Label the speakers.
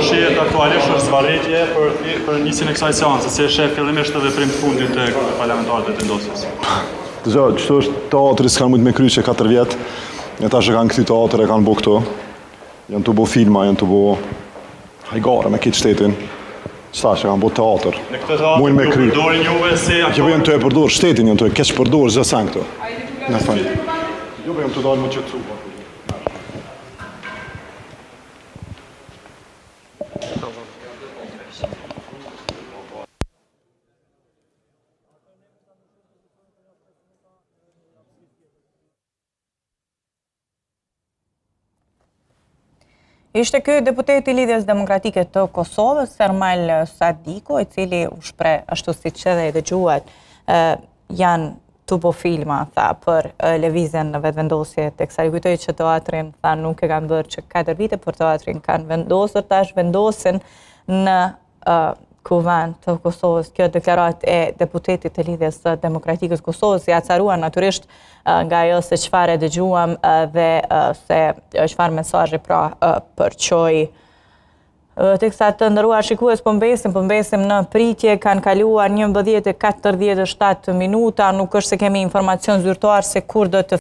Speaker 1: shihet aktualisht është zvarritje për nisjen e kësaj seance, si e sheh fillimisht të veprim të fundit të parlamentarëve të vendosjes.
Speaker 2: Dëgjoj, çto është teatri s'kan mujt me kryq që 4 vjet. Ata që kanë kthy teatr e kanë bu këtu. Janë të bu filma, janë të bu hajgare me këtë shtetin. Çfarë që kanë bu teatr.
Speaker 1: Në këtë teatr ju përdorin juve si
Speaker 2: Jo janë të e përdor shtetin, janë të e keq përdor çdo sa këtu. Na fal. Jo jam të dalë më çetsu.
Speaker 3: Ishte ky deputeti i Lidhjes Demokratike të Kosovës, Sermal Sadiko, i cili u shpreh ashtu siç edhe e dëgjuat, janë të bo filma, tha, për lëvizjen në vetëvendosje teksa i kujtoj që teatrin, tha, nuk e kanë bërë që 4 vite, për teatrin kanë vendosur, tash vendosin në kuvend të Kosovës. Kjo deklarat e deputetit të Lidhjes Demokratikës Kosovës, ja caruan natyrisht nga ajo se çfarë dëgjuam dhe se çfarë mesazhi pra përçoi. Teksa të nderuar shikues, po mbesim në pritje, kanë kaluar 11:47 minuta, nuk është se kemi informacion zyrtar se kur do të